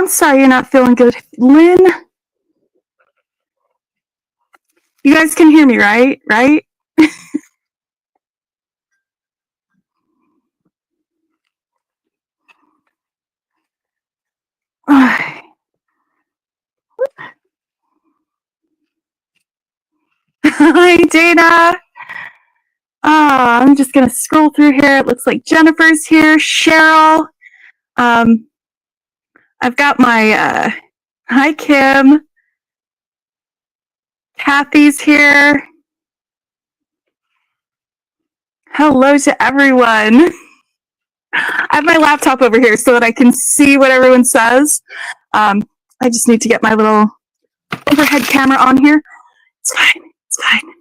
I'm sorry you're not feeling good. Lynn, you guys can hear me, right? Right? Hi, Dana. I'm just going to scroll through here. It looks like Jennifer's here. Cheryl. I've got my, hi, Kim. Kathy's here. Hello to everyone. I have my laptop over here so that I can see what everyone says. I just need to get my little overhead camera on here. It's fine. It's fine.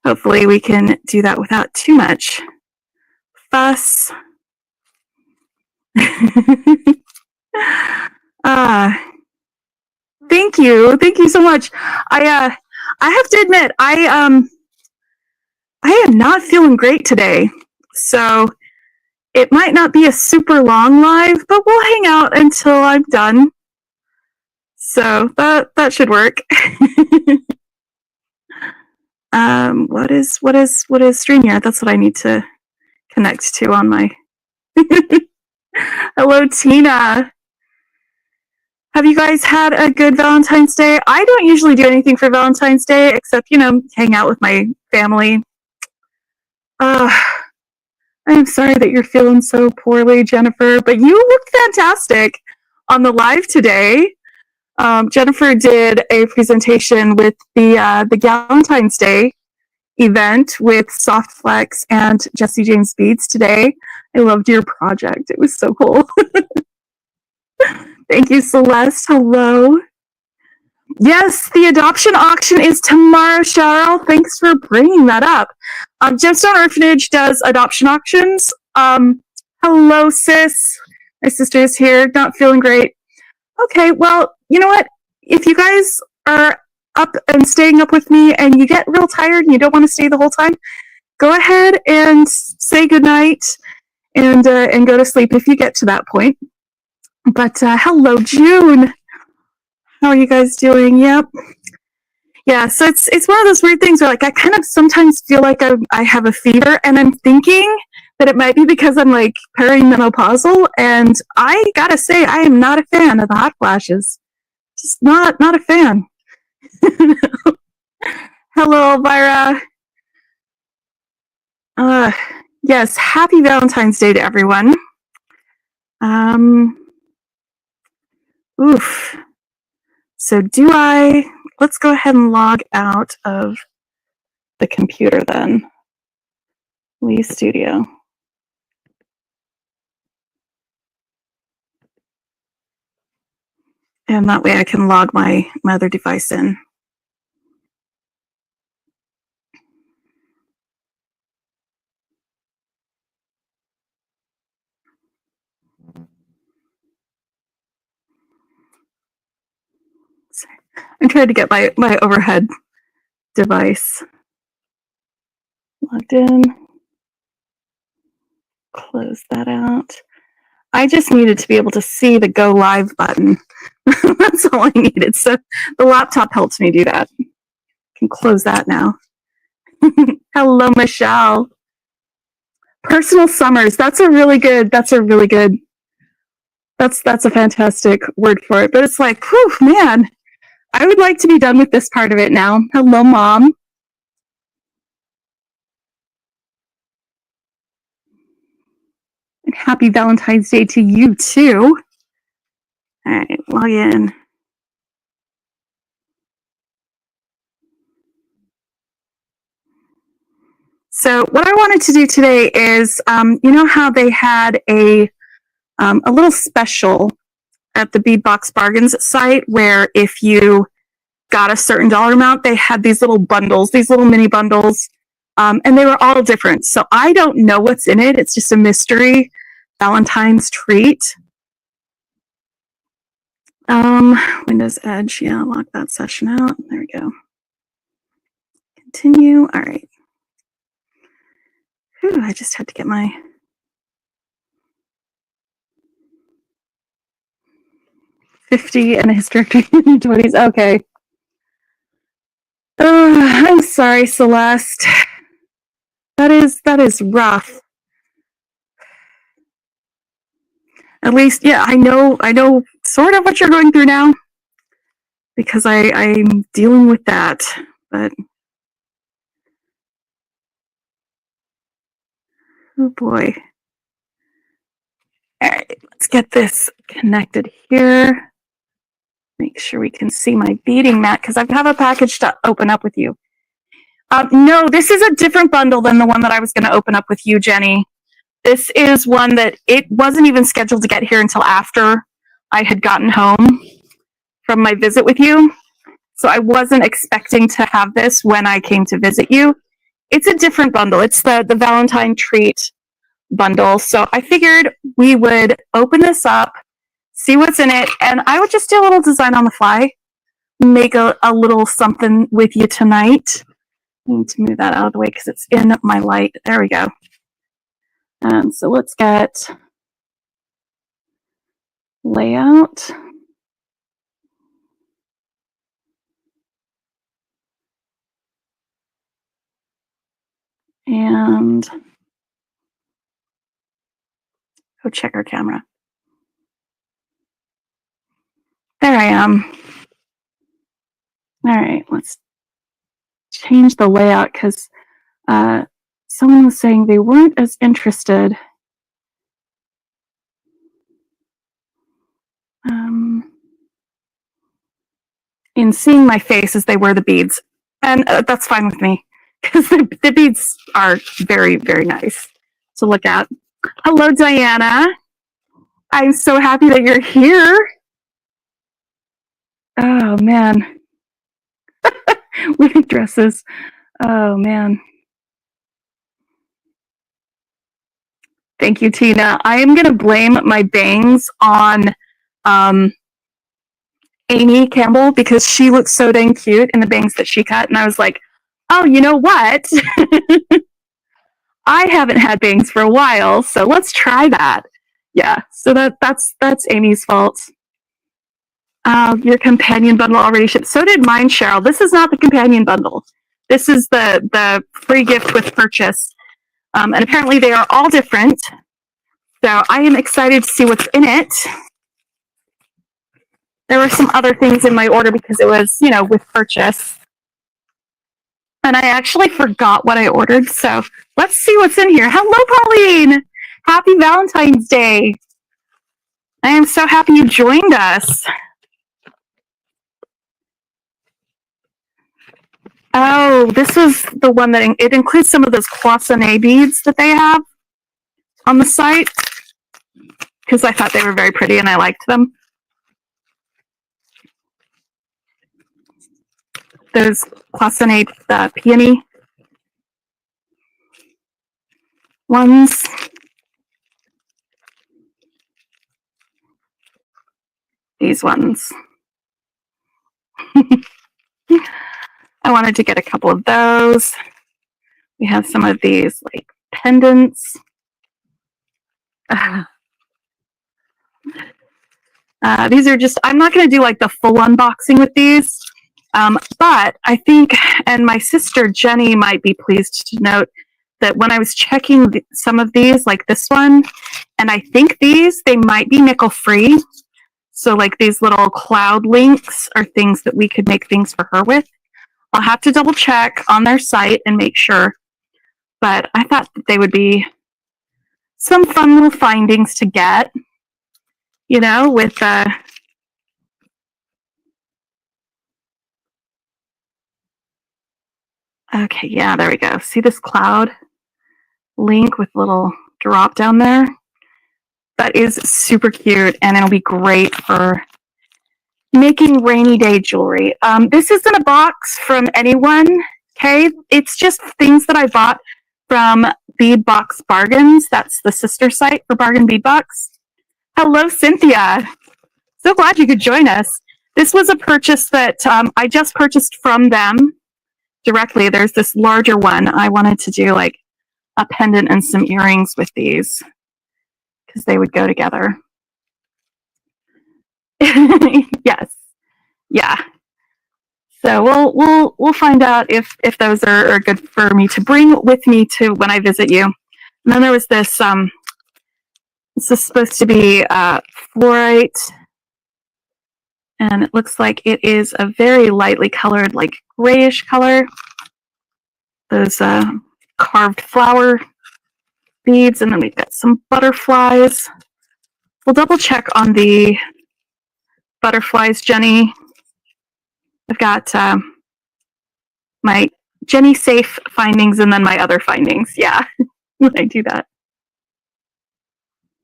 Hopefully we can do that without too much fuss. Thank you. Thank you so much. I have to admit, I am not feeling great today. So it might not be a super long live, but we'll hang out until I'm done. So that should work. What is StreamYard? That's what I need to connect to on my. Hello, Tina. Have you guys had a good Valentine's Day? I don't usually do anything for Valentine's Day except, hang out with my family. I am sorry that you're feeling so poorly, Jennifer, but you looked fantastic on the live today. Jennifer did a presentation with the Valentine's Day event with Softflex and Jesse James Beads today. I loved your project. It was so cool. Thank you, Celeste. Hello. Yes, the adoption auction is tomorrow, Cheryl. Thanks for bringing that up. Gemstone Orphanage does adoption auctions. Hello, sis. My sister is here, not feeling great. Okay, well, you know what? If you guys are up and staying up with me and you get real tired and you don't want to stay the whole time, go ahead and say goodnight and go to sleep if you get to that point. But hello, June. How are you guys doing? Yep. Yeah, so it's one of those weird things where I kind of sometimes feel like I have a fever, and I'm thinking that it might be because I'm perimenopausal, and I gotta say I am not a fan of the hot flashes. Just not a fan. Hello, Elvira. Yes, happy Valentine's Day to everyone. Oof. So let's go ahead and log out of the computer then. Leave Studio. And that way I can log my other device in. I'm trying to get my overhead device logged in. Close that out. I just needed to be able to see the go live button. That's all I needed. So the laptop helps me do that. I can close that now. Hello, Michelle. Personal summers. That's a fantastic word for it. But it's like, whew, man, I would like to be done with this part of it now. Hello, Mom. And happy Valentine's Day to you, too. All right, log in. So what I wanted to do today is, you know how they had a little special at the Bead Box Bargains site where if you got a certain dollar amount, they had these little bundles, these little mini bundles, and they were all different. So I don't know what's in it. It's just a mystery Valentine's treat. Windows Edge, yeah, lock that session out. There we go. Continue. All right. Whew, I just had to get my 50 and a hysterectomy in your 20s. Okay. Oh, I'm sorry, Celeste. That is rough. At least, yeah, I know sort of what you're going through now because I'm dealing with that. But oh boy. All right, let's get this connected here. Make sure we can see my beading mat because I have a package to open up with you. No, this is a different bundle than the one that I was going to open up with you, Jenny. This is one that it wasn't even scheduled to get here until after I had gotten home from my visit with you. So I wasn't expecting to have this when I came to visit you. It's a different bundle. It's the Valentine treat bundle. So I figured we would open this up, see what's in it, and I would just do a little design on the fly, make a little something with you tonight. I need to move that out of the way because it's in my light. There we go. So let's get layout. And go check our camera. There I am. All right, let's change the layout because someone was saying they weren't as interested in seeing my face as they wear the beads. And that's fine with me because the beads are very, very nice to look at. Hello, Diana. I'm so happy that you're here. Oh, man. Wedding dresses. Oh, man. Thank you, Tina. I am going to blame my bangs on Amy Campbell because she looks so dang cute in the bangs that she cut. And I was like, oh, you know what? I haven't had bangs for a while, so let's try that. Yeah, so that's Amy's fault. Your companion bundle already shipped. So did mine, Cheryl. This is not the companion bundle. This is the free gift with purchase. And apparently they are all different. So I am excited to see what's in it. There were some other things in my order because it was, with purchase. And I actually forgot what I ordered. So let's see what's in here. Hello, Pauline. Happy Valentine's Day. I am so happy you joined us. Oh, this is the one that it includes some of those cloisonné beads that they have on the site because I thought they were very pretty and I liked them. Those cloisonné peony ones. These ones. I wanted to get a couple of those. We have some of these like pendants. These are just, I'm not going to do like the full unboxing with these, but I think, and my sister Jenny might be pleased to note that when I was checking some of these, like this one, and I think they might be nickel free. So like these little cloud links are things that we could make things for her with. I'll have to double check on their site and make sure, but I thought that they would be some fun little findings to get, with okay, yeah, there we go. See this cloud link with little drop down there? That is super cute, and it'll be great for making rainy day jewelry. This isn't a box from anyone, okay? It's just things that I bought from Bead Box Bargains. That's the sister site for Bargain Bead Box. Hello, Cynthia. So glad you could join us. This was a purchase that I just purchased from them directly. There's this larger one. I wanted to do like a pendant and some earrings with these because they would go together. Yes. Yeah. So we'll find out if those are good for me to bring with me to when I visit you. And then there was this this is supposed to be fluorite, and it looks like it is a very lightly colored, like grayish color. Those carved flower beads, and then we've got some butterflies. We'll double check on the butterflies, Jenny. I've got my Jenny safe findings and then my other findings. Yeah, when I do that.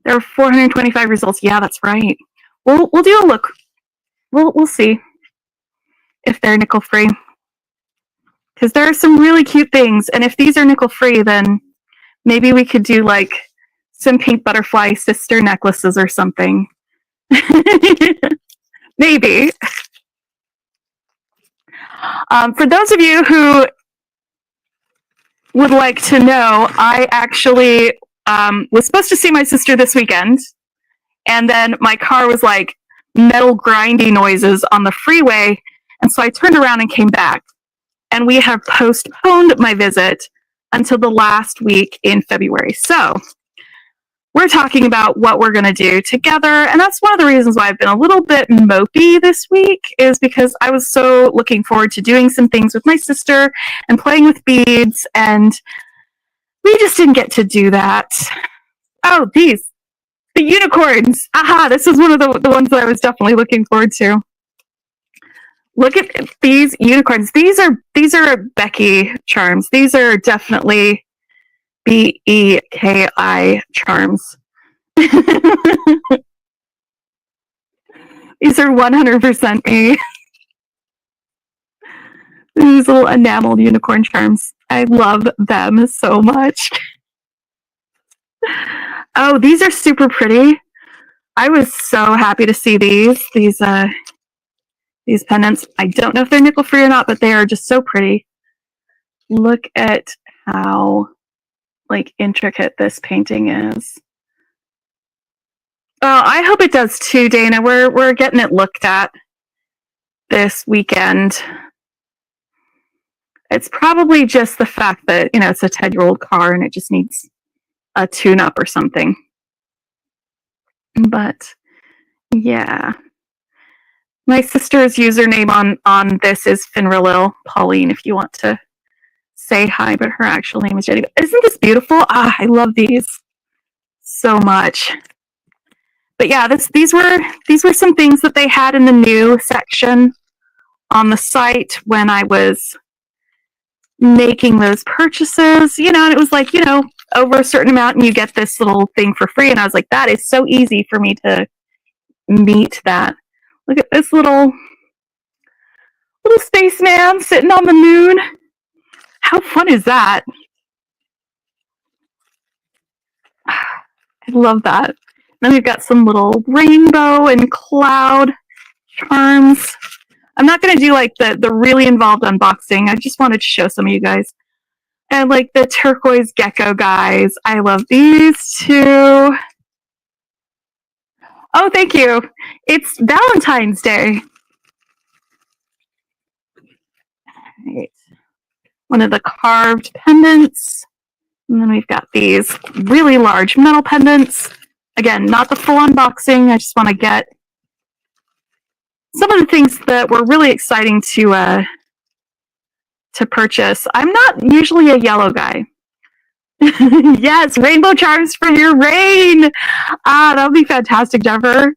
There are 425 results. Yeah, that's right. We'll do a look. We'll see if they're nickel free, because there are some really cute things. And if these are nickel free, then maybe we could do like some pink butterfly sister necklaces or something. Maybe. For those of you who would like to know, I actually was supposed to see my sister this weekend, and then my car was like metal grinding noises on the freeway, and so I turned around and came back, and we have postponed my visit until the last week in February. So we're talking about what we're going to do together, and that's one of the reasons why I've been a little bit mopey this week, is because I was so looking forward to doing some things with my sister and playing with beads, and we just didn't get to do that. Oh, the unicorns. Aha, this is one of the ones that I was definitely looking forward to. Look at these unicorns. These are Beki charms. These are definitely Beki charms. These are 100% me. These little enameled unicorn charms. I love them so much. Oh, these are super pretty. I was so happy to see these pendants. I don't know if they're nickel free or not, but they are just so pretty. Look at how like intricate this painting is. Oh, I hope it does too, Dana. We're getting it looked at this weekend. It's probably just the fact that, you know, it's a 10-year-old car and it just needs a tune-up or something. But yeah. My sister's username on this is Finralil Pauline, if you want to say hi, but her actual name is Jenny. Isn't this beautiful? Ah, I love these so much. But yeah, these were some things that they had in the new section on the site when I was making those purchases, you know, and it was like, you know, over a certain amount and you get this little thing for free. And I was like, that is so easy for me to meet that. Look at this little spaceman sitting on the moon. How fun is that? I love that. Then we've got some little rainbow and cloud charms. I'm not going to do like the really involved unboxing. I just wanted to show some of you guys. And like the turquoise gecko guys. I love these too. Oh, thank you. It's Valentine's Day. Right. One of the carved pendants. And then we've got these really large metal pendants. Again, not the full unboxing. I just want to get some of the things that were really exciting to purchase. I'm not usually a yellow guy. Yes, rainbow charms for your rain. Ah, that would be fantastic, Jennifer.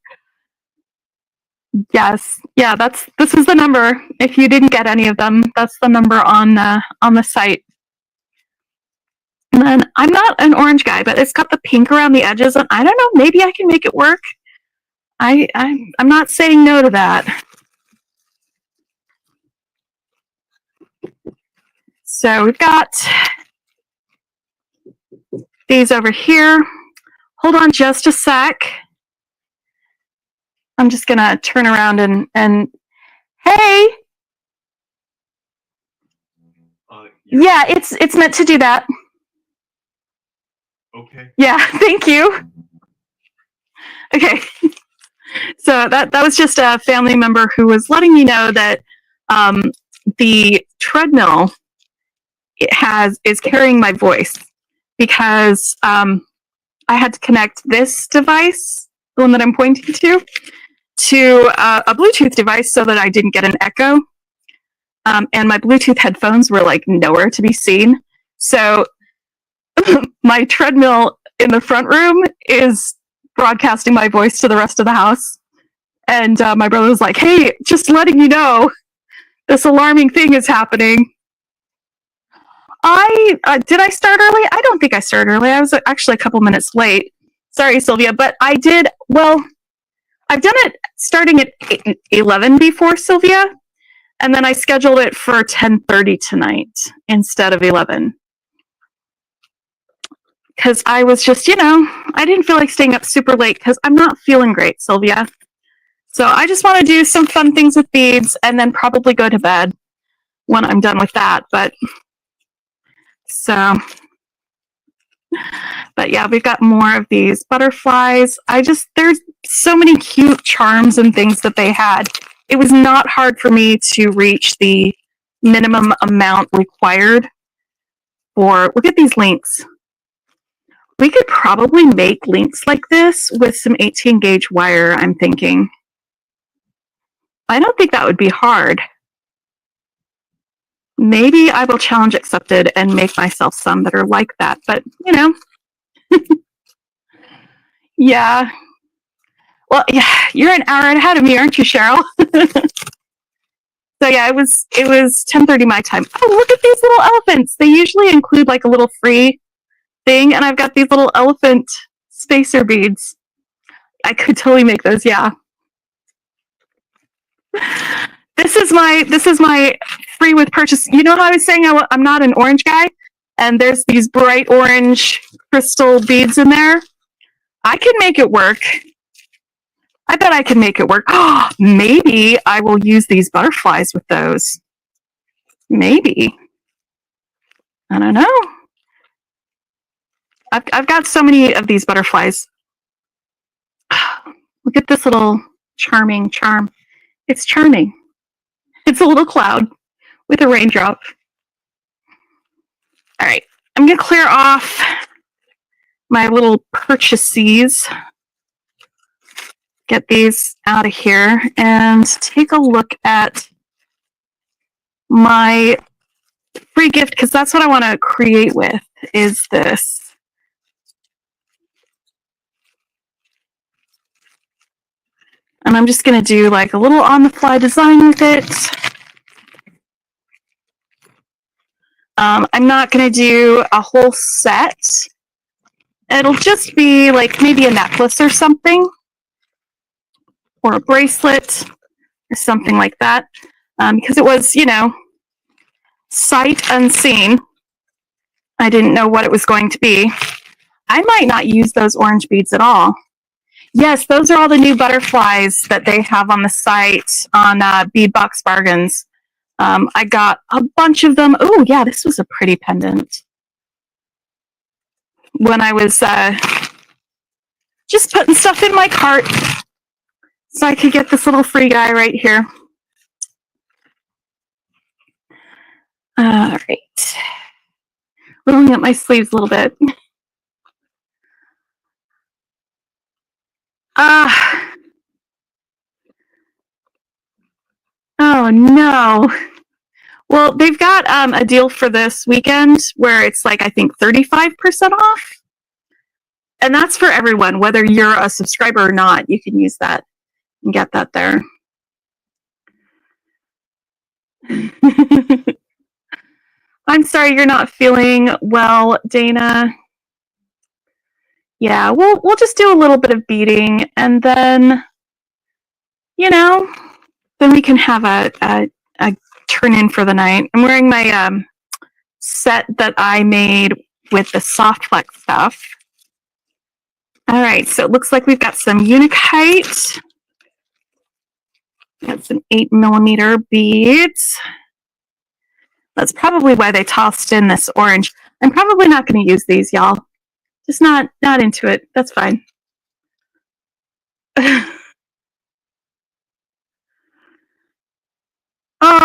Yes, yeah, this is the number. If you didn't get any of them, that's the number on the site. And then I'm not an orange guy, but it's got the pink around the edges, and I don't know, maybe I can make it work. I'm not saying no to that. So we've got these over here. Hold on just a sec. I'm just gonna turn around and hey. Yeah, it's meant to do that. Okay. Yeah, thank you. Okay. So So that was just a family member who was letting me know that the treadmill is carrying my voice because I had to connect this device, the one that I'm pointing to a Bluetooth device so that I didn't get an echo. And my Bluetooth headphones were like nowhere to be seen. So my treadmill in the front room is broadcasting my voice to the rest of the house. And my brother was like, hey, just letting you know, this alarming thing is happening. Did I start early? I don't think I started early. I was actually a couple minutes late. Sorry, Sylvia, but I did, well, I've done it starting at 11 before, Sylvia, and then I scheduled it for 10:30 tonight instead of 11. Because I was just, I didn't feel like staying up super late because I'm not feeling great, Sylvia. So I just want to do some fun things with beads and then probably go to bed when I'm done with that. But yeah, we've got more of these butterflies. There's so many cute charms and things that they had. It was not hard for me to reach the minimum amount required for, look at these links. We could probably make links like this with some 18 gauge wire, I'm thinking. I don't think that would be hard. Maybe I will challenge accepted and make myself some that are like that, but yeah. Well, yeah, you're an hour ahead of me, aren't you, Cheryl? So yeah, it was 10:30 my time. Oh, look at these little elephants. They usually include like a little free thing, and I've got these little elephant spacer beads. I could totally make those, yeah. This is my free with purchase. You know how I was saying I'm not an orange guy, and there's these bright orange crystal beads in there. I can make it work. I bet I can make it work. Oh, maybe I will use these butterflies with those. Maybe. I don't know. I've got so many of these butterflies. Look at this little charming charm. It's charming. It's a little cloud with a raindrop. All right, I'm going to clear off my little purchases. Get these out of here and take a look at my free gift, because that's what I want to create with, is this. And I'm just going to do like a little on-the-fly design with it. I'm not going to do a whole set. It'll just be like maybe a necklace or something, or a bracelet or something like that, because it was, sight unseen. I didn't know what it was going to be. I might not use those orange beads at all. Yes, those are all the new butterflies that they have on the site on Bead Box Bargains. I got a bunch of them. Oh, yeah, this was a pretty pendant. When I was just putting stuff in my cart so I could get this little free guy right here. All right. Rolling up my sleeves a little bit. Oh, no. Well, they've got a deal for this weekend where it's like, I think 35% off. And that's for everyone, whether you're a subscriber or not, you can use that and get that there. I'm sorry you're not feeling well, Dana. Yeah, we'll just do a little bit of beading, and then, then we can have a turn in for the night. I'm wearing my set that I made with the soft flex stuff. All right, so it looks like we've got some Unikite. Got some 8mm beads. That's probably why they tossed in this orange. I'm probably not going to use these, y'all. Just not into it. That's fine.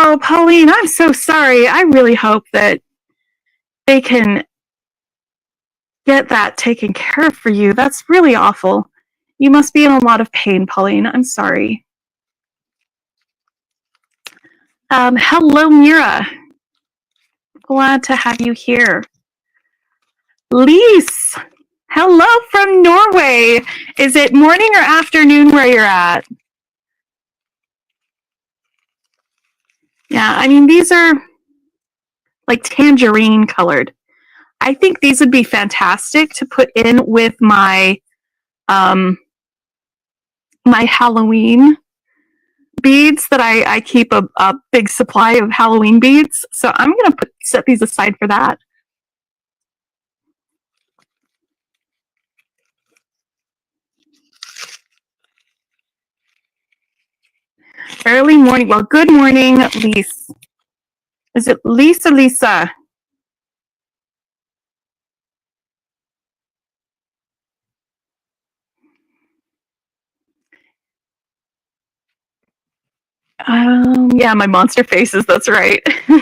Oh, Pauline, I'm so sorry. I really hope that they can get that taken care of for you. That's really awful. You must be in a lot of pain, Pauline. I'm sorry. Hello, Mira. Glad to have you here. Lise, hello from Norway. Is it morning or afternoon where you're at? Yeah, I mean, these are like tangerine colored. I think these would be fantastic to put in with my my Halloween beads that I keep a big supply of Halloween beads. So I'm going to set these aside for that. Early morning. Well, good morning, Lise. Is it Lisa? Lisa? Yeah, my monster faces. That's right. All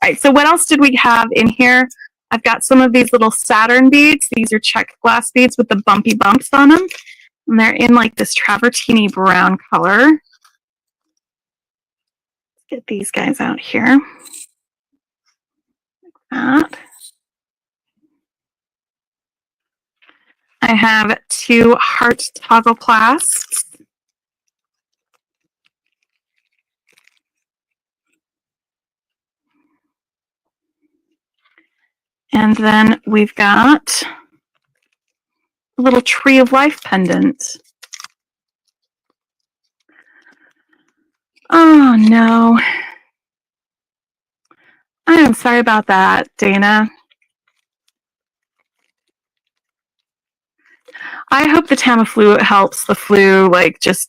right. So what else did we have in here? I've got some of these little Saturn beads. These are check glass beads with the bumpy bumps on them. And they're in like this travertine brown color. Let's get these guys out here. Like that. I have 2 heart toggle clasps. And then we've got a little tree of life pendant. Oh no. I am sorry about that, Dana. I hope the Tamiflu helps the flu like just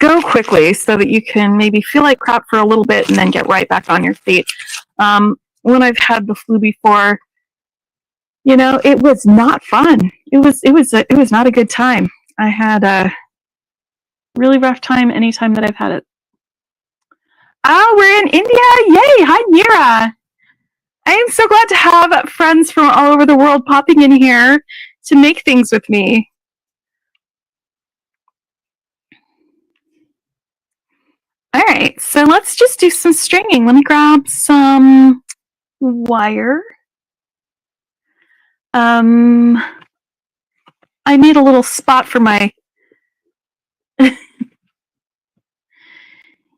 go quickly so that you can maybe feel like crap for a little bit and then get right back on your feet. When I've had the flu before, you know, it was not fun. It was not a good time. I had a really rough time anytime that I've had it. Oh, we're in India! Yay! Hi, Mira! I am so glad to have friends from all over the world popping in here to make things with me. All right, so let's just do some stringing. Let me grab some wire. I made a little spot for my...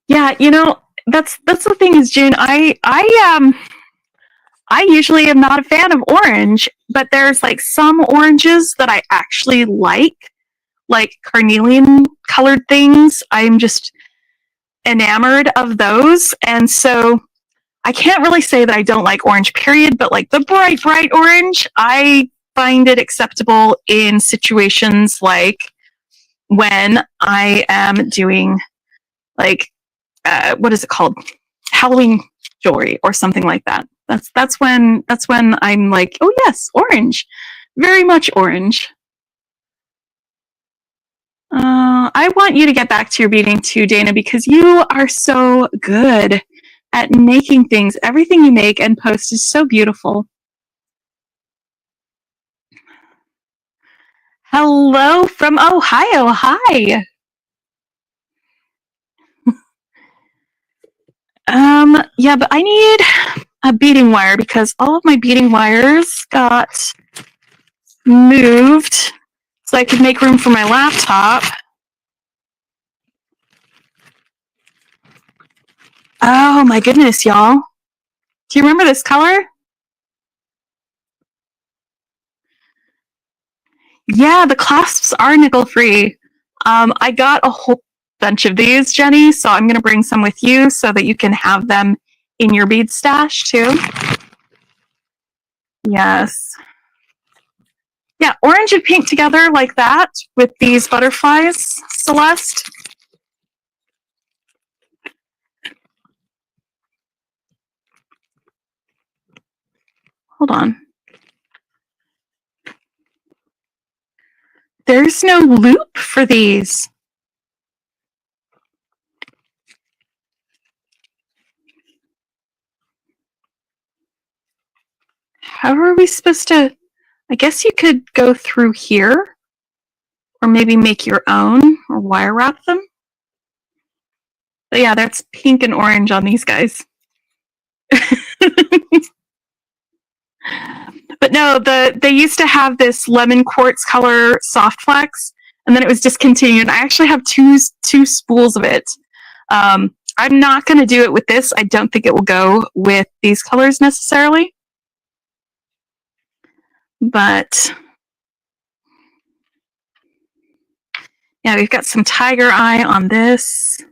Yeah, you know, that's the thing is, June, I usually am not a fan of orange, but there's like some oranges that I actually like carnelian colored things. I'm just enamored of those. And so I can't really say that I don't like orange, period, but like the bright orange, I find it acceptable in situations like when I am doing like, what is it called? Halloween jewelry or something like that. That's when I'm like, oh yes, orange, very much orange. I want you to get back to your beading too, Dana, because you are so good at making things. Everything you make and post is so beautiful. Hello from Ohio. Hi. Yeah, but I need a beading wire because all of my beading wires got moved so I could make room for my laptop. Oh my goodness, y'all. Do you remember this color? Yeah, the clasps are nickel free. I got a whole bunch of these, Jenny, so I'm going to bring some with you so that you can have them in your bead stash too. Yes. Yeah, orange and pink together like that with these butterflies, Celeste. Hold on. There's no loop for these. how are we supposed to, I guess you could go through here or maybe make your own or wire wrap them. But yeah, that's pink and orange on these guys. But no, they used to have this lemon quartz color soft flex, and then it was discontinued. I actually have two spools of it. I'm not going to do it with this. I don't think it will go with these colors necessarily. But yeah, we've got some tiger eye on this. You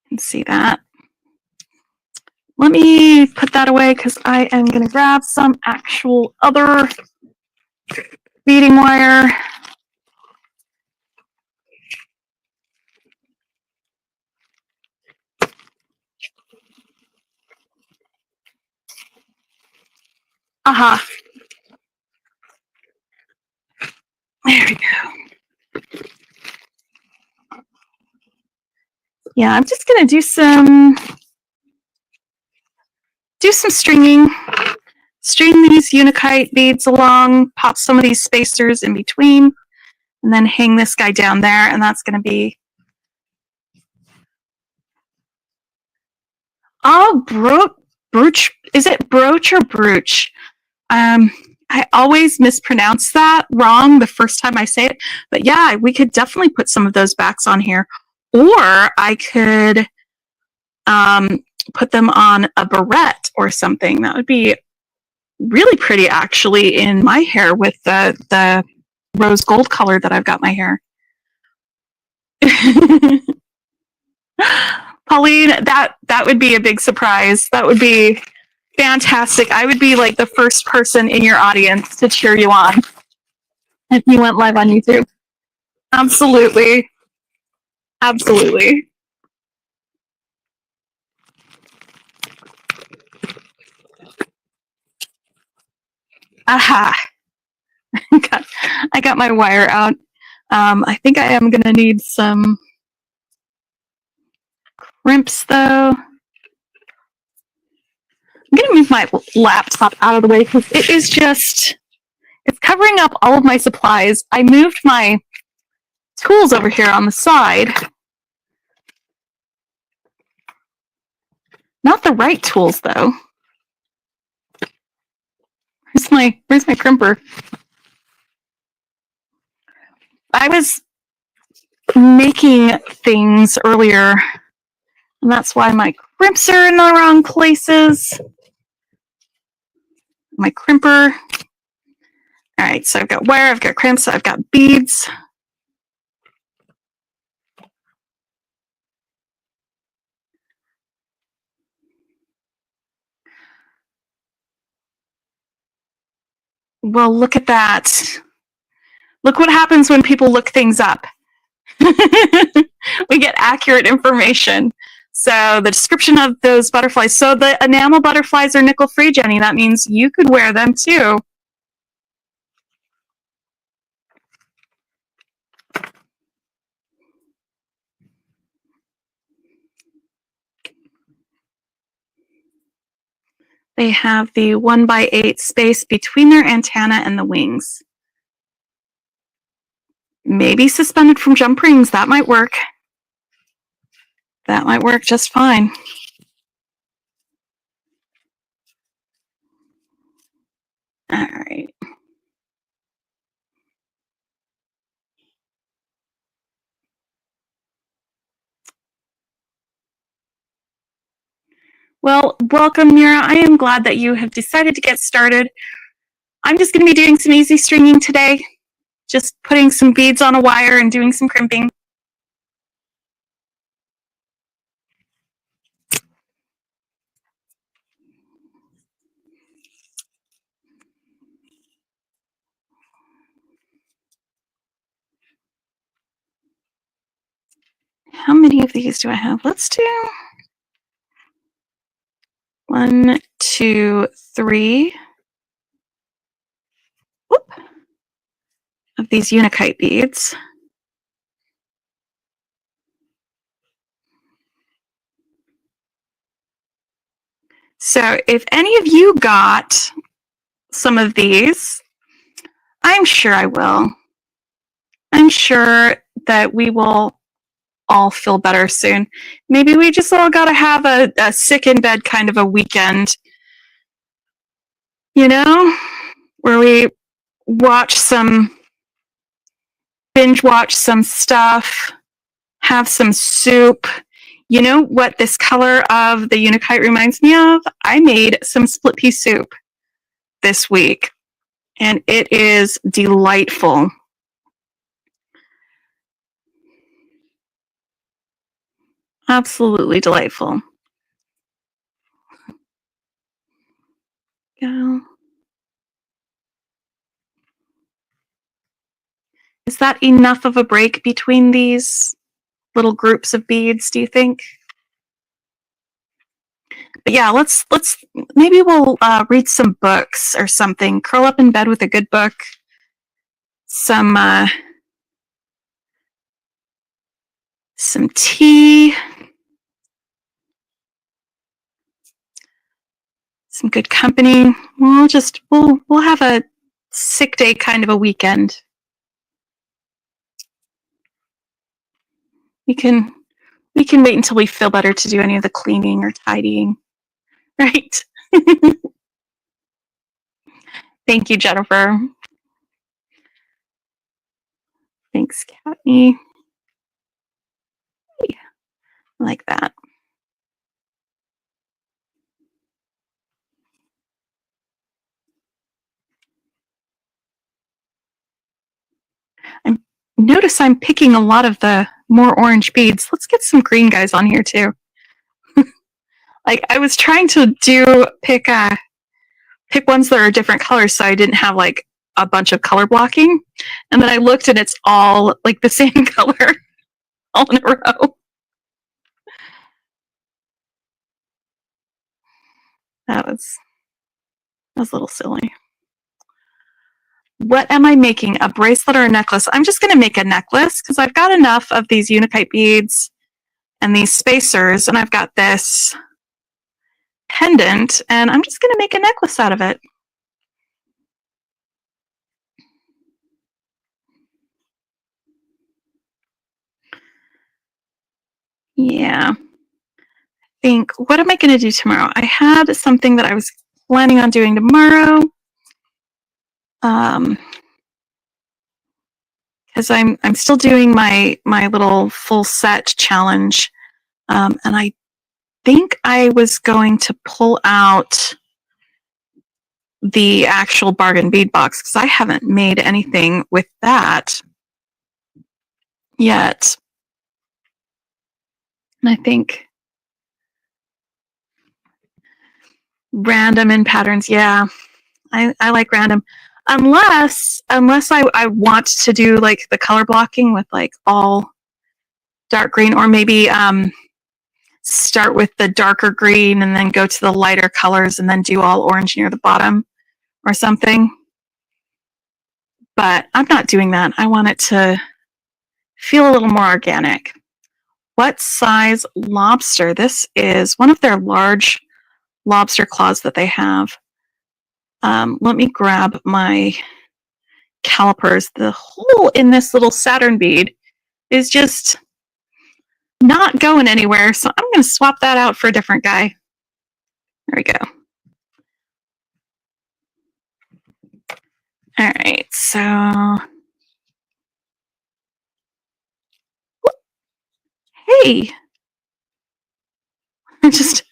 can see that. Let me put that away because I am going to grab some actual other beading wire. Aha. There we go. Yeah, I'm just going to do some stringing. String these Unikite beads along, pop some of these spacers in between, and then hang this guy down there, and that's going to be... Oh, brooch. Is it brooch or brooch? I always mispronounce that wrong the first time I say it, but yeah, we could definitely put some of those backs on here, or I could put them on a barrette or something. That would be really pretty, actually, in my hair with the rose gold color that I've got my hair. Pauline, that would be a big surprise. That would be fantastic. I would be like the first person in your audience to cheer you on if you went live on YouTube. Absolutely. Absolutely. Aha. I got my wire out. I think I am going to need some crimps, though. I'm going to move my laptop out of the way because it is just, it's covering up all of my supplies. I moved my tools over here on the side. Not the right tools, though. Where's my crimper? I was making things earlier, and that's why my crimps are in the wrong places. My crimper. All right, so I've got wire, I've got crimps, I've got beads. Well, look at that. Look what happens when people look things up. We get accurate information. So the description of those butterflies. So the enamel butterflies are nickel-free, Jenny. That means you could wear them too. They have the 1x8 space between their antenna and the wings. Maybe suspended from jump rings. That might work. That might work just fine. All right. Well, welcome, Mira. I am glad that you have decided to get started. I'm just going to be doing some easy stringing today. Just putting some beads on a wire and doing some crimping. How many of these do I have? Let's do 1, 2, 3. Whoop. Of these Unikite beads. So if any of you got some of these. I'm sure I will. I'm sure that we will all feel better soon. Maybe we just all got to have a sick in bed kind of a weekend, you know, where we binge watch some stuff, have some soup. You know what this color of the Unikite reminds me of? I made some split pea soup this week, and it is delightful. Absolutely delightful. Go. Is that enough of a break between these little groups of beads, do you think? But yeah, let's maybe we'll read some books or something. Curl up in bed with a good book. Some tea. Some good company. We'll have a sick day kind of a weekend. We can wait until we feel better to do any of the cleaning or tidying. Right? Thank you, Jennifer. Thanks, Kathy. I like that. Notice I'm picking a lot of the more orange beads. Let's get some green guys on here too. Like I was trying to pick ones that are different colors so I didn't have like a bunch of color blocking. And then I looked and it's all like the same color all in a row. That was a little silly. What am I making? A bracelet or a necklace? I'm just going to make a necklace because I've got enough of these Unikite beads and these spacers, and I've got this pendant, and I'm just going to make a necklace out of it. Yeah. What am I going to do tomorrow? I had something that I was planning on doing tomorrow. Because I'm still doing my little full set challenge, and I think I was going to pull out the actual bargain bead box because I haven't made anything with that yet. And I think random in patterns, yeah, I like random. Unless I want to do like the color blocking with like all dark green, or maybe start with the darker green and then go to the lighter colors and then do all orange near the bottom or something. But I'm not doing that. I want it to feel a little more organic. What size lobster? This is one of their large lobster claws that they have. Let me grab my calipers. The hole in this little Saturn bead is just not going anywhere, so I'm going to swap that out for a different guy. There we go. All right, so hey, I just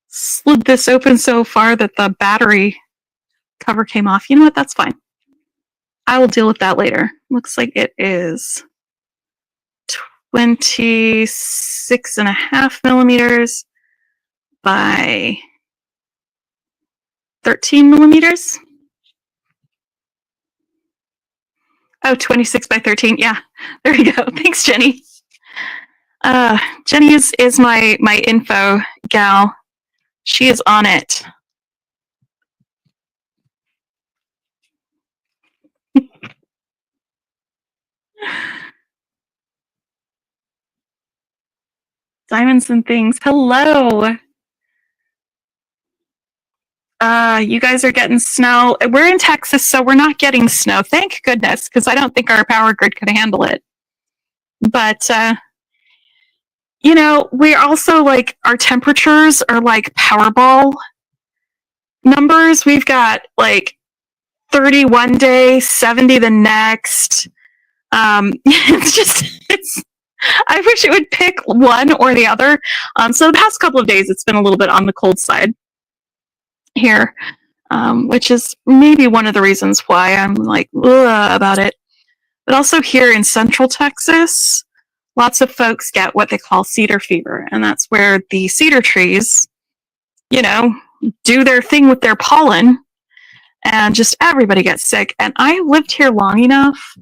slid this open so far that the battery cover came off. You know what? That's fine. I will deal with that later. Looks like it is 26.5 millimeters by 13 millimeters. Oh, 26 by 13. Yeah, there we go. Thanks, Jenny. Jenny is my info gal. She is on it. Diamonds and things. Hello. You guys are getting snow. We're in Texas, so we're not getting snow. Thank goodness, because I don't think our power grid could handle it. But, we're also like, our temperatures are like Powerball numbers. We've got like 30 one day, 70 the next. I wish it would pick one or the other. So the past couple of days, it's been a little bit on the cold side here, which is maybe one of the reasons why I'm like about it. But also here in Central Texas, lots of folks get what they call cedar fever, and that's where the cedar trees, do their thing with their pollen, and just everybody gets sick. And I lived here long enough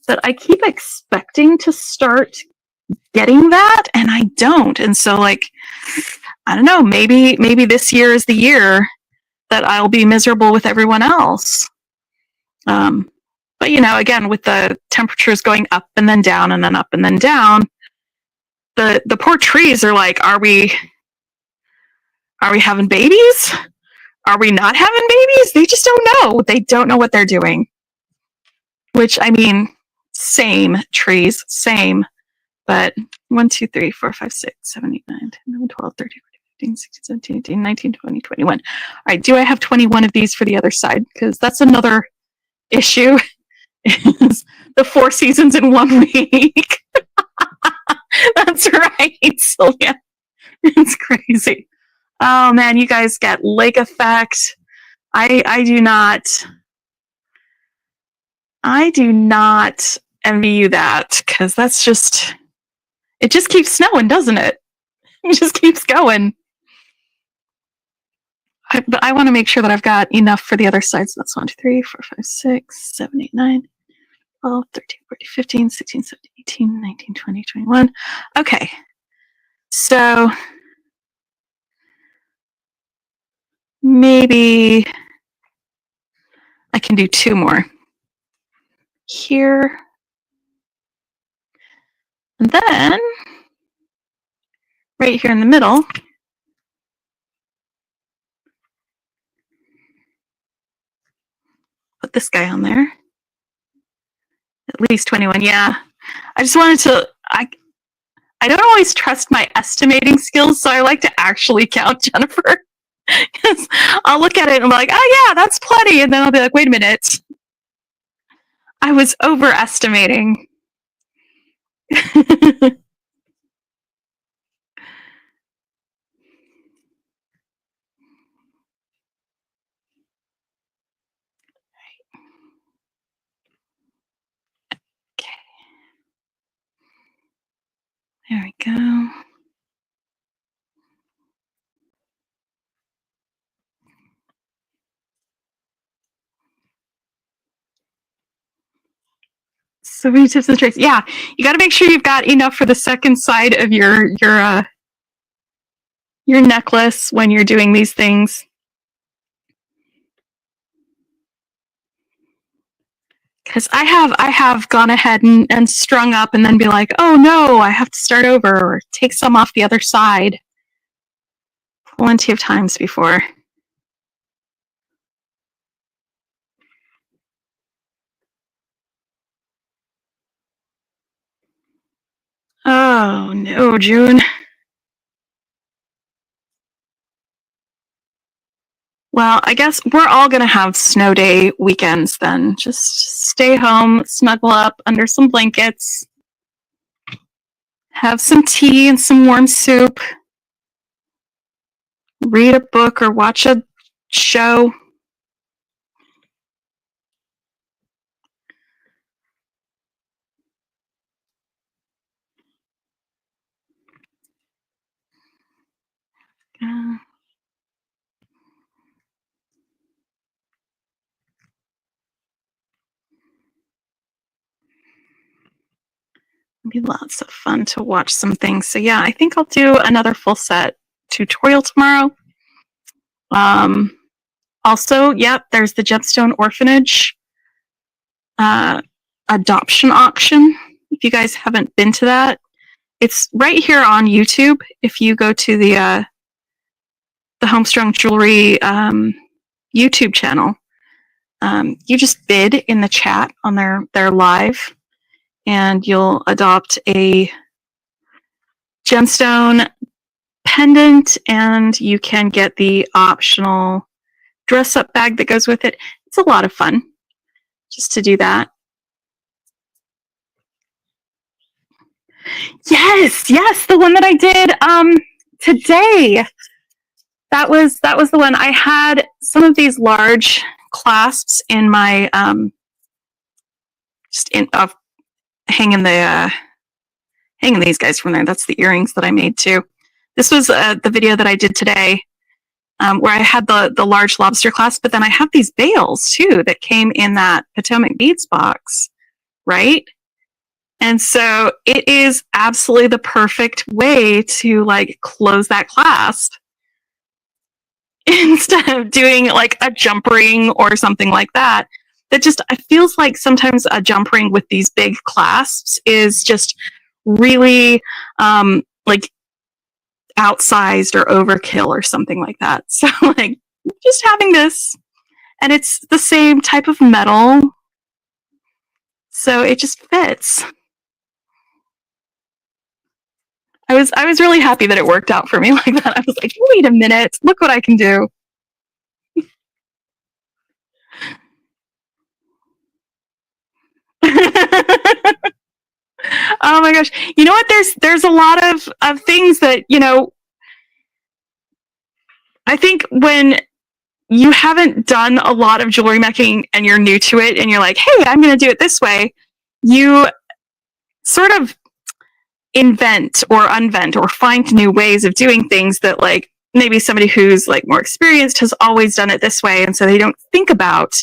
that I keep expecting to start getting that, and I don't. And so, like, I don't know, maybe this year is the year that I'll be miserable with everyone else. But again, with the temperatures going up and then down and then up and then down, the poor trees are like, are we having babies? Are we not having babies? They just don't know. They don't know what they're doing. Which, I mean, same trees, same. But 1, 2, 3, 4, 5, 6, 7, 8, 9, 10, 11, 12, 13, 14, 15, 16, 17, 18, 19, 20, 21. All right, do I have 21 of these for the other side? Because that's another issue. Is the 4 seasons in 1 week. That's right, Sylvia. It's crazy. Oh man, you guys get lake effect. I do not envy you that, because that's just, it just keeps snowing, doesn't it? It just keeps going. But I want to make sure that I've got enough for the other side. So that's 1, 2, 3, 4, 5, 6, 7, 8, 9, 12, 13, 14, 15, 16, 17, 18, 19, 20, 21. Okay. So maybe I can do 2 more here. And then right here in the middle, put this guy on there. At least 21, yeah. I just wanted to, I don't always trust my estimating skills, so I like to actually count, Jennifer. Because I'll look at it and be like, oh yeah, that's plenty. And then I'll be like, wait a minute. I was overestimating. There we go. So many tips and tricks. Yeah, you got to make sure you've got enough for the second side of your necklace when you're doing these things. Because I have gone ahead and strung up and then be like, oh no, I have to start over or take some off the other side. Plenty of times before. Oh no, June. Well, I guess we're all going to have snow day weekends then. Just stay home, snuggle up under some blankets, have some tea and some warm soup, read a book or watch a show. Be lots of fun to watch some things. So yeah, I think I'll do another full set tutorial tomorrow. Also, yep, there's the Gemstone Orphanage adoption auction. If you guys haven't been to that, it's right here on YouTube. If you go to the Homestrung Jewelry YouTube channel. You just bid in the chat on their live, and you'll adopt a gemstone pendant, and you can get the optional dress-up bag that goes with it. It's a lot of fun just to do that. Yes, the one that I did today. That was the one. I had some of these large clasps in my hanging these guys from there. That's the earrings that I made too. This was the video that I did today, where I had the large lobster clasp, but then I have these bails too that came in that Potomac Beads box, right? And so it is absolutely the perfect way to like close that clasp instead of doing like a jump ring or something like that. That just, it feels like sometimes a jump ring with these big clasps is just really like outsized or overkill or something like that. So like just having this, and it's the same type of metal, so it just fits. I was really happy that it worked out for me like that. I was like, wait a minute, look what I can do. Oh my gosh. You know what? There's a lot of things that, you know, I think when you haven't done a lot of jewelry making and you're new to it and you're like, hey, I'm going to do it this way, you sort of invent or unvent or find new ways of doing things that like maybe somebody who's like more experienced has always done it this way, and so they don't think about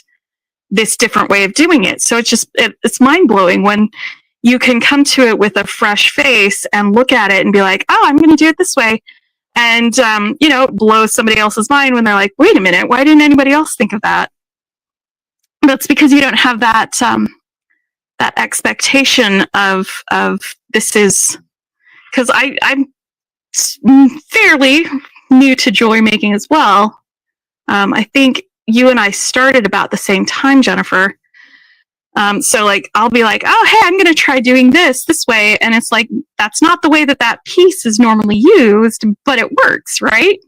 this different way of doing it. So it's mind-blowing when you can come to it with a fresh face and look at it and be like, oh, I'm going to do it this way, and you know, blow somebody else's mind when they're like, wait a minute, why didn't anybody else think of that? That's because you don't have that that expectation of this is, because I'm fairly new to jewelry making as well. I think you and I started about the same time, Jennifer. So like I'll be like, oh hey, I'm gonna try doing this way, and it's like that's not the way that piece is normally used, but it works, right?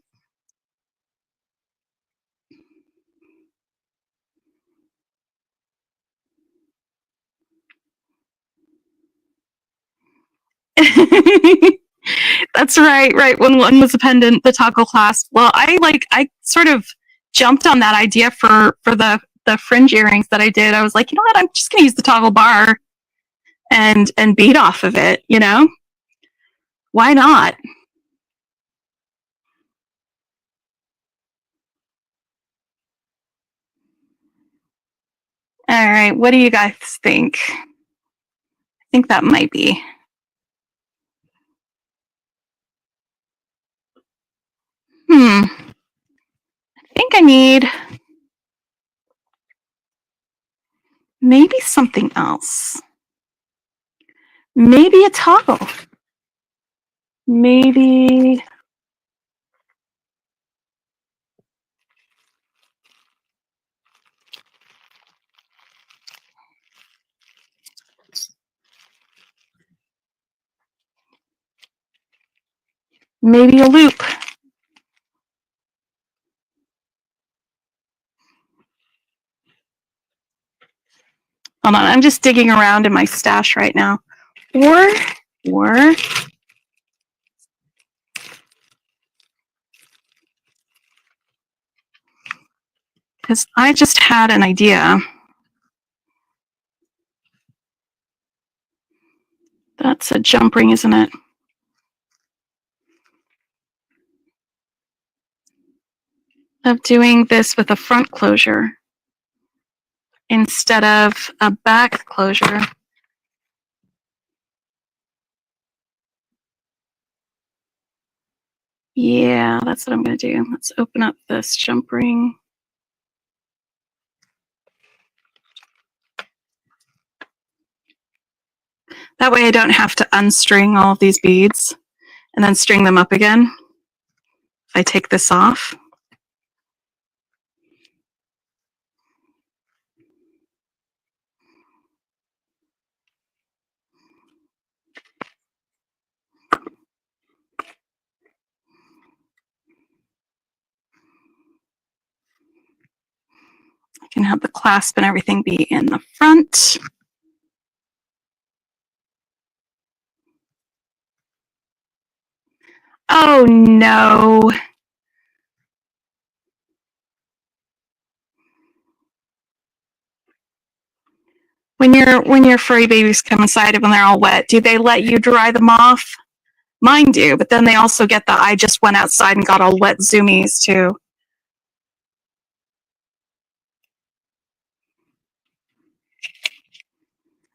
That's right. When one was a pendant, the toggle clasp. Well, I sort of jumped on that idea for the fringe earrings that I did. I was like, you know what? I'm just gonna use the toggle bar and bead off of it. You know, why not? All right, what do you guys think? I think that might be. I think I need maybe something else. Maybe a toggle. Maybe. Maybe a loop. Hold on, I'm just digging around in my stash right now. Or because I just had an idea. That's a jump ring, isn't it? Of doing this with a front closure instead of a back closure. Yeah, that's what I'm going to do. Let's open up this jump ring. That way I don't have to unstring all of these beads and then string them up again. If I take this off. can have the clasp and everything be in the front. Oh no. When your furry babies come inside when they're all wet, do they let you dry them off? Mine do, but then they also get the I just went outside and got all wet zoomies too.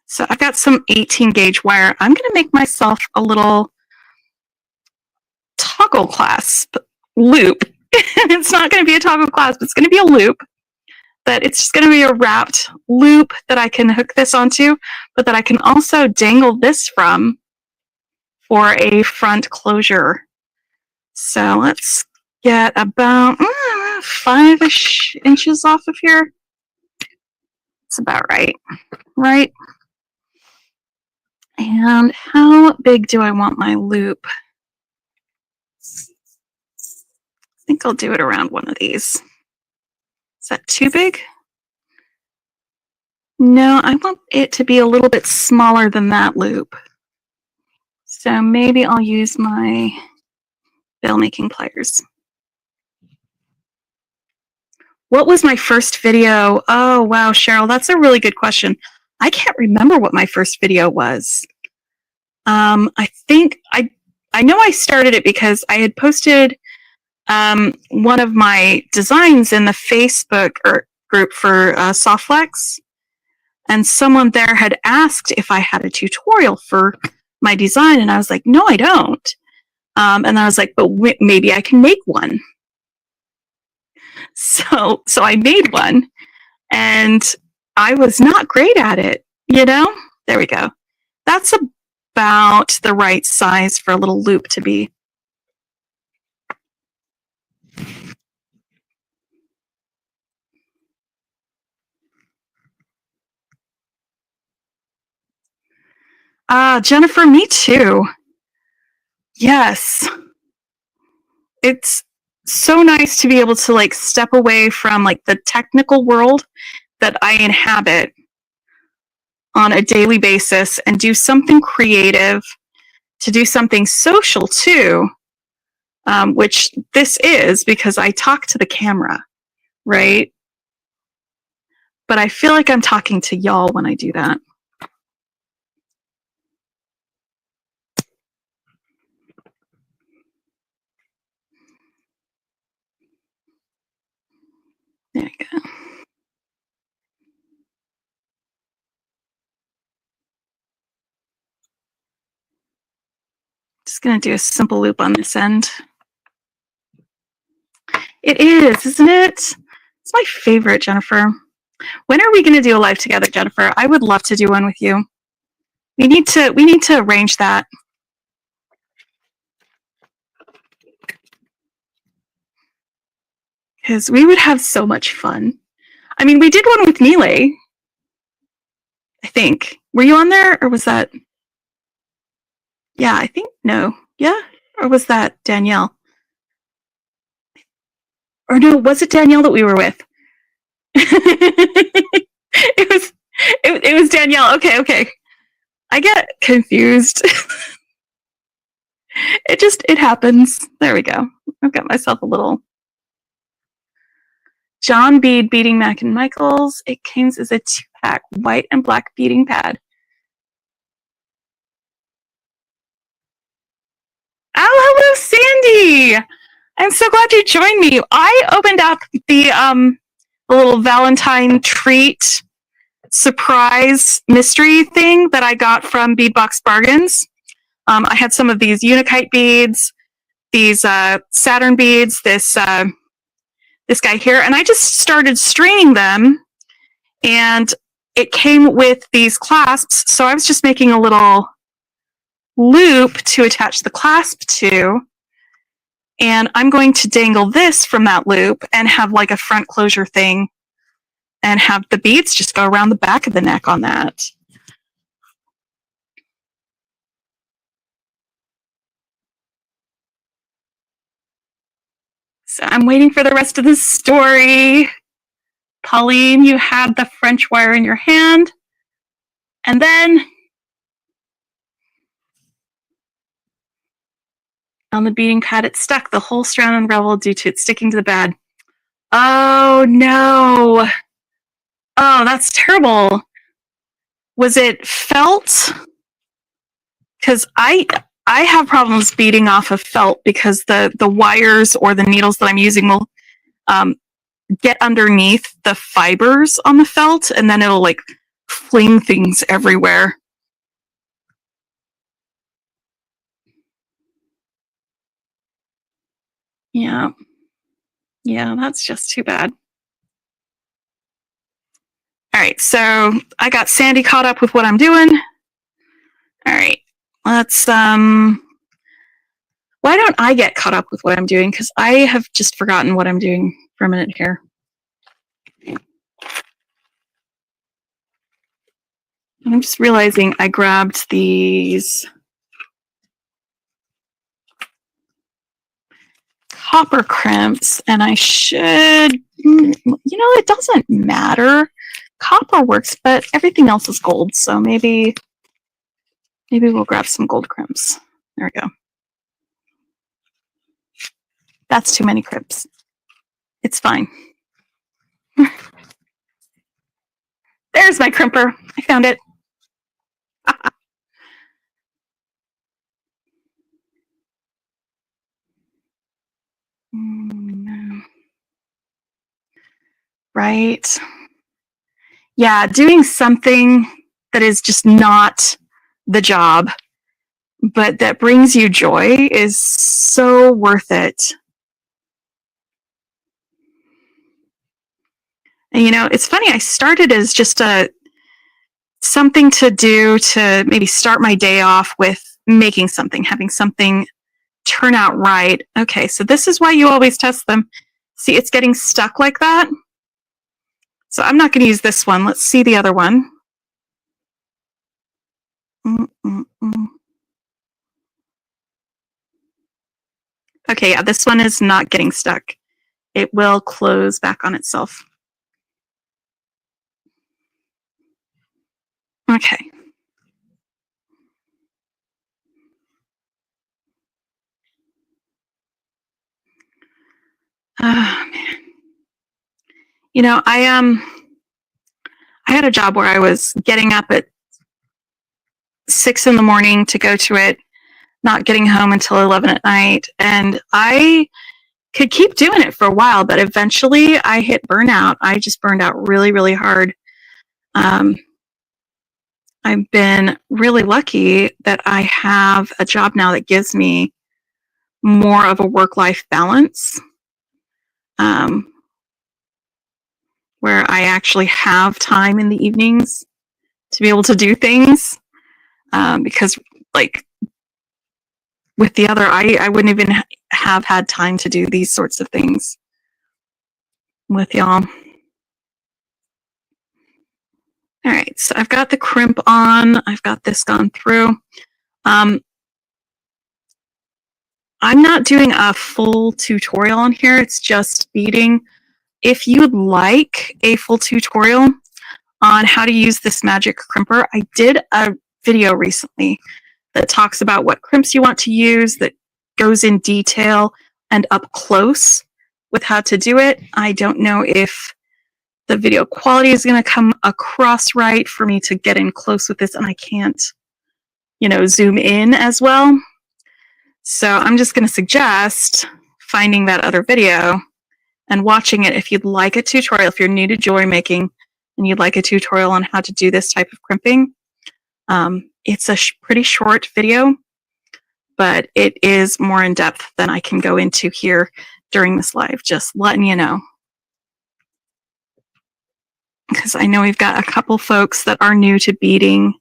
So I've got some 18 gauge wire. I'm going to make myself a little toggle clasp loop. It's not going to be a toggle clasp, it's going to be a loop. But it's just going to be a wrapped loop that I can hook this onto, but that I can also dangle this from for a front closure. So let's get about 5-ish inches off of here. It's about right, right? And how big do I want my loop? I think I'll do it around one of these. Is that too big? No, I want it to be a little bit smaller than that loop. So maybe I'll use my bill making pliers. What was my first video? Oh, wow, Cheryl, that's a really good question. I can't remember what my first video was. I think I know I started it because I had posted one of my designs in the Facebook group for Softflex, and someone there had asked if I had a tutorial for my design, and I was like, no, I don't. And I was like, but maybe I can make one. So I made one, and I was not great at it, you know? There we go. That's about the right size for a little loop to be. Jennifer, me too. Yes. It's so nice to be able to like step away from like the technical world that I inhabit on a daily basis and do something creative, to do something social too, which this is because I talk to the camera, right? But I feel like I'm talking to y'all when I do that. There you go. Just going to do a simple loop on this end. It is, isn't it? It's my favorite, Jennifer. When are we going to do a live together, Jennifer? I would love to do one with you. We need to arrange that. Because we would have so much fun. I mean, we did one with Melee, I think. Were you on there, or was that? Yeah, I think, no. Yeah? Or was that Danielle? Or no, was it Danielle that we were with? it was Danielle. Okay. I get confused. It happens. There we go. I've got myself a little John Bead Beading Mac and Michaels. It comes as a 2-pack white and black beading pad. Oh, hello, Sandy. I'm so glad you joined me. I opened up the little Valentine treat surprise mystery thing that I got from Bead Box Bargains. I had some of these Unikite beads, these Saturn beads, this guy here, and I just started stringing them, and it came with these clasps, so I was just making a little loop to attach the clasp to, and I'm going to dangle this from that loop and have like a front closure thing and have the beads just go around the back of the neck on that. So I'm waiting for the rest of the story. Pauline, you had the French wire in your hand. And then on the beading pad, it stuck. The whole strand unraveled due to it sticking to the pad. Oh, no. Oh, that's terrible. Was it felt? Because I have problems beading off of felt because the wires or the needles that I'm using will get underneath the fibers on the felt, and then it'll like fling things everywhere. Yeah. Yeah, that's just too bad. All right, so I got Sandy caught up with what I'm doing. All right, let's why don't I get caught up with what I'm doing? Because I have just forgotten what I'm doing for a minute here. I'm just realizing I grabbed these copper crimps, and I should, it doesn't matter. Copper works, but everything else is gold, so maybe we'll grab some gold crimps. There we go. That's too many crimps. It's fine. There's my crimper. I found it. Right. Yeah, doing something that is just not the job, but that brings you joy is so worth it. And it's funny, I started as just something to do to maybe start my day off with making something, having something turn out right. Okay, so this is why you always test them. See, it's getting stuck like that. So I'm not going to use this one. Let's see the other one. Okay, yeah, this one is not getting stuck. It will close back on itself. Okay. Oh, man. I had a job where I was getting up at 6 in the morning to go to it, not getting home until 11 at night. And I could keep doing it for a while, but eventually I hit burnout. I just burned out really, really hard. I've been really lucky that I have a job now that gives me more of a work-life balance, where I actually have time in the evenings to be able to do things, because like with the other, I wouldn't even have had time to do these sorts of things with y'all. All right, so I've got the crimp on. I've got this gone through. I'm not doing a full tutorial on here. It's just beading. If you would like a full tutorial on how to use this magic crimper, I did a video recently that talks about what crimps you want to use, that goes in detail and up close with how to do it. I don't know if the video quality is going to come across right for me to get in close with this, and I can't, zoom in as well. So I'm just going to suggest finding that other video and watching it if you'd like a tutorial, if you're new to jewelry making and you'd like a tutorial on how to do this type of crimping. It's a pretty short video, but it is more in depth than I can go into here during this live, just letting you know. Because I know we've got a couple folks that are new to beading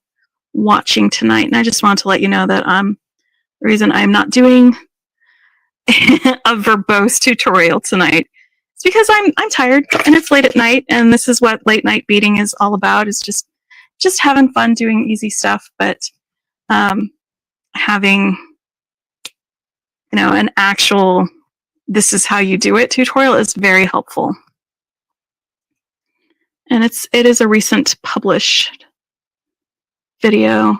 watching tonight, and I just want to let you know that the reason I'm not doing a verbose tutorial tonight is because I'm tired and it's late at night, and this is what late night beading is all about, is just having fun doing easy stuff, but having an actual this is how you do it tutorial is very helpful. And it is a recent published video.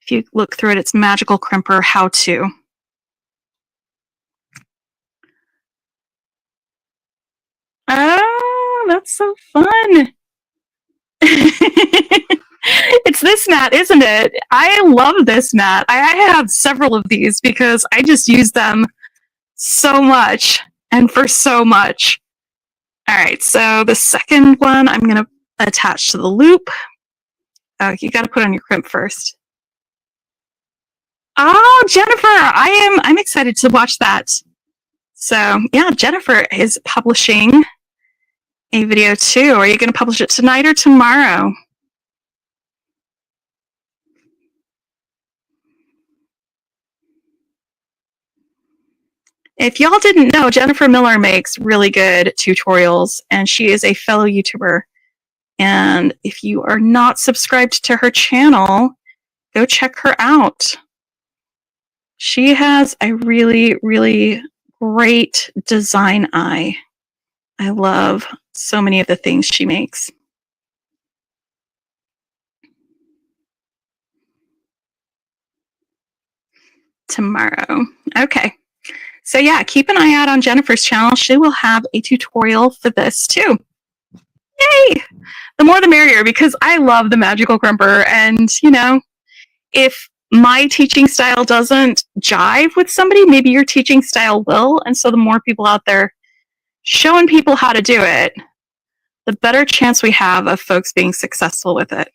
If you look through it, it's Magical Crimper How To. Oh, that's so fun. It's this mat, isn't it? I love this mat. I have several of these because I just use them so much and for so much. All right, so the second one I'm going to attach to the loop. Oh, you got to put on your crimp first. Oh, Jennifer, I'm excited to watch that. So yeah, Jennifer is publishing a video too. Are you going to publish it tonight or tomorrow? If y'all didn't know, Jennifer Miller makes really good tutorials, and she is a fellow YouTuber. And if you are not subscribed to her channel, go check her out. She has a really, really great design eye. I love so many of the things she makes. Tomorrow. Okay. So yeah, keep an eye out on Jennifer's channel. She will have a tutorial for this too. Yay! The more the merrier, because I love the Magical Crimper, and you know, if my teaching style doesn't jive with somebody, maybe your teaching style will, and so the more people out there showing people how to do it, the better chance we have of folks being successful with it,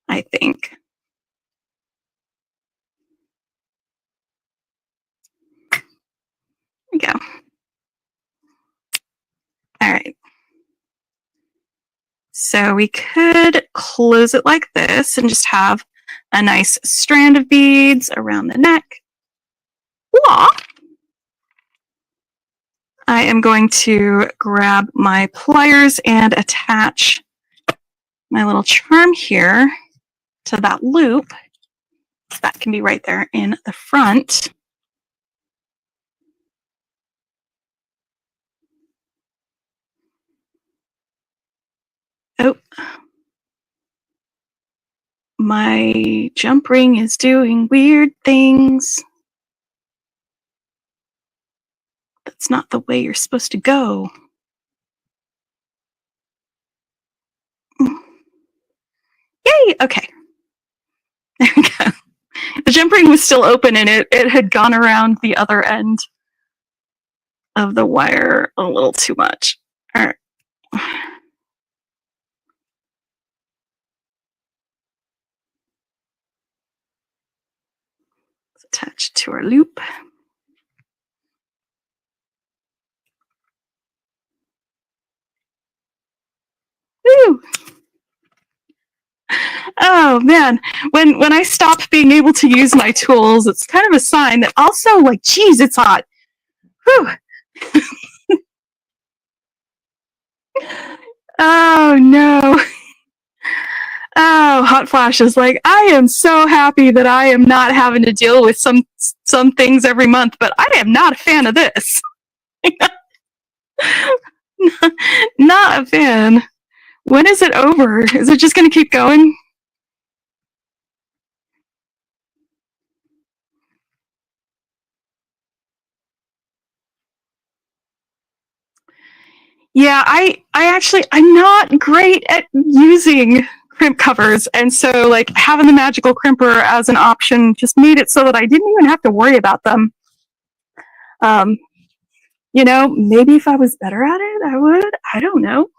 I think. There we go. All right. So we could close it like this and just have a nice strand of beads around the neck. Wah! I am going to grab my pliers and attach my little charm here to that loop. So that can be right there in the front. Oh, my jump ring is doing weird things. That's not the way you're supposed to go. Yay! Okay. There we go. The jump ring was still open and it had gone around the other end of the wire a little too much. All right. Let's attach it to our loop. Woo! Oh man, when I stop being able to use my tools, it's kind of a sign that also, like, geez, it's hot. Whew. Oh no. Oh, hot flashes. Like, I am so happy that I am not having to deal with some things every month, but I am not a fan of this. Not a fan. When is it over? Is it just going to keep going? Yeah, I'm not great at using crimp covers, and so like having the magical crimper as an option just made it so that I didn't even have to worry about them. You know, maybe if I was better at it, I would. I don't know.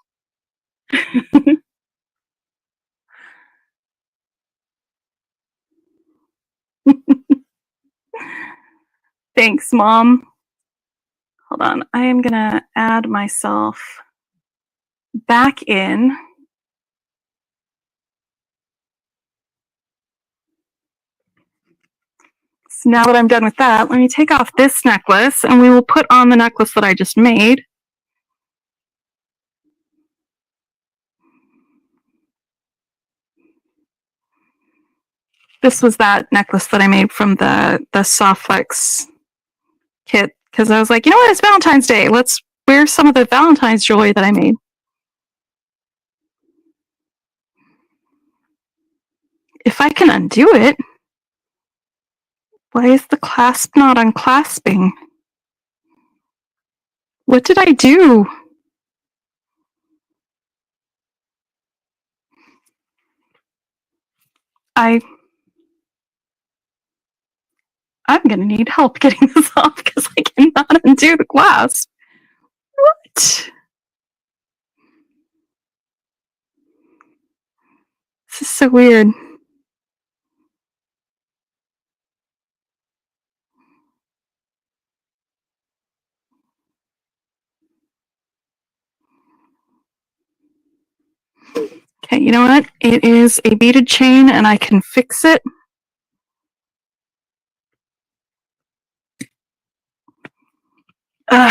Thanks, Mom. Hold on. I am going to add myself back in. So now that I'm done with that, let me take off this necklace and we will put on the necklace that I just made. This was that necklace that I made from the Softflex kit, because I was like, you know what, it's Valentine's Day. Let's wear some of the Valentine's jewelry that I made. if I can undo it, why is the clasp not unclasping? What did I do? I'm gonna need help getting this off because I cannot undo the clasp. What? This is so weird. Okay, you know what? It is a beaded chain and I can fix it. Oh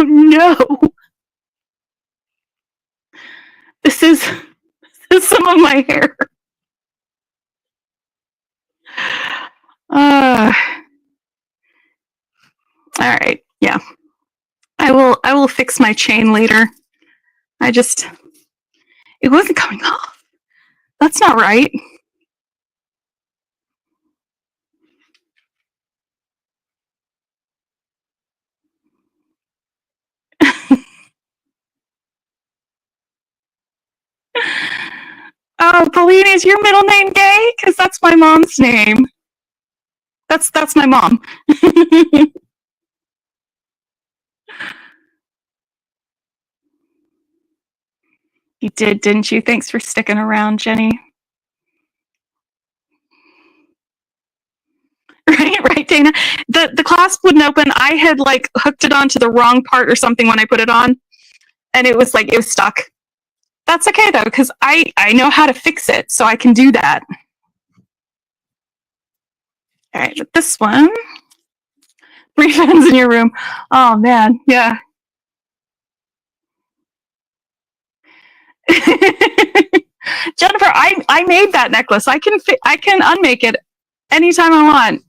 no! This is some of my hair. All right, yeah. I will fix my chain later. It wasn't coming off. That's not right. Oh, Pauline, is your middle name Gay? Because that's my mom's name. That's my mom. You did, didn't you? Thanks for sticking around, Jenny. Right, Dana. The clasp wouldn't open. I had like hooked it onto the wrong part or something when I put it on, and it was stuck. That's okay though, because I know how to fix it, so I can do that. All right, with this one, 3 fans in your room. Oh man, yeah. Jennifer, I made that necklace. I can unmake it anytime I want.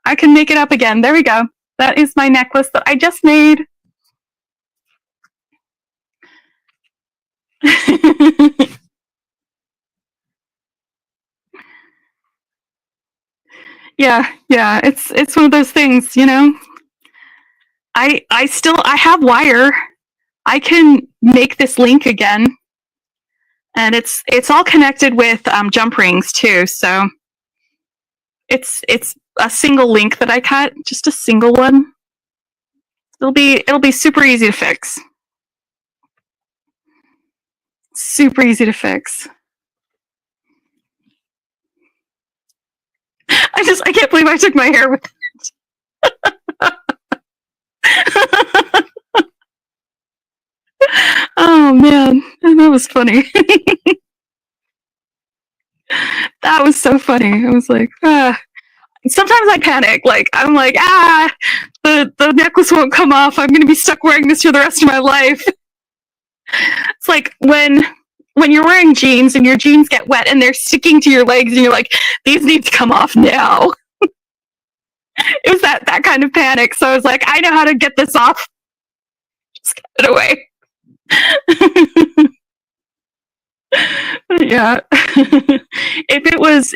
I can make it up again. There we go. That is my necklace that I just made. Yeah. It's one of those things, you know. I have wire. I can make this link again, and it's all connected with jump rings too. So it's a single link that I cut, just a single one. It'll be super easy to fix. Super easy to fix. I can't believe I took my hair with it. Oh man, that was funny. That was so funny. I was like, sometimes I panic. Like I'm like, the necklace won't come off. I'm gonna be stuck wearing this for the rest of my life. It's like when you're wearing jeans and your jeans get wet and they're sticking to your legs and you're like, these need to come off now. It was that kind of panic. So I was like, I know how to get this off. Just get it away. Yeah. If it was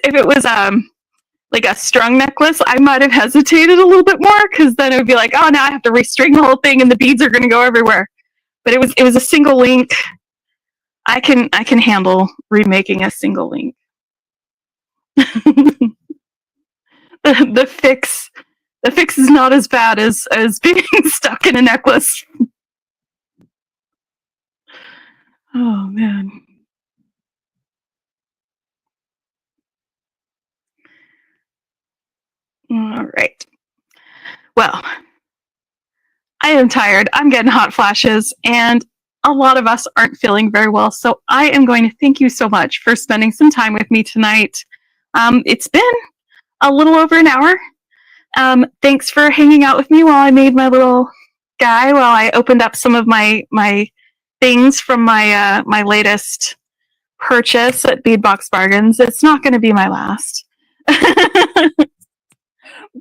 like a strung necklace, I might have hesitated a little bit more because then it would be like, oh, now I have to restring the whole thing and the beads are going to go everywhere. But it was a single link. I can handle remaking a single link. The fix is not as bad as being stuck in a necklace. Oh man. All right. Well, I am tired. I'm getting hot flashes, and a lot of us aren't feeling very well. So I am going to thank you so much for spending some time with me tonight. It's been a little over an hour. Thanks for hanging out with me while I made my little guy, while I opened up some of my things from my my latest purchase at Bead Box Bargains. It's not going to be my last.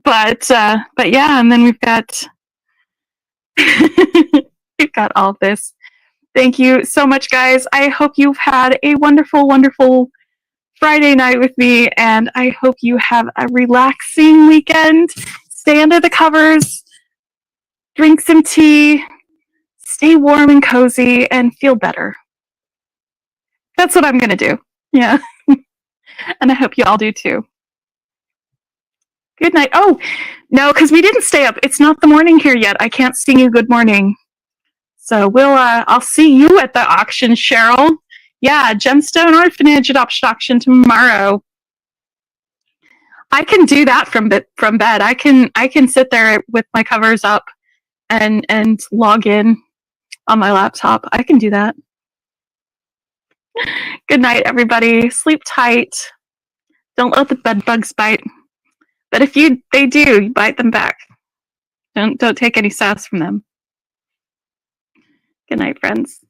But yeah, and then we've got we've got all of this. Thank you so much, guys. I hope you've had a wonderful, wonderful Friday night with me, and I hope you have a relaxing weekend. Stay under the covers, drink some tea, stay warm and cozy, and feel better. That's what I'm going to do. Yeah. And I hope you all do too. Good night. Oh, no, because we didn't stay up. It's not the morning here yet. I can't sing you good morning. So I'll see you at the auction, Cheryl. Yeah, Gemstone Orphanage adoption auction tomorrow. I can do that from bed. I can sit there with my covers up and log in on my laptop. I can do that. Good night, everybody. Sleep tight. Don't let the bed bugs bite. But if they do, you bite them back. Don't take any sass from them. Good night, friends.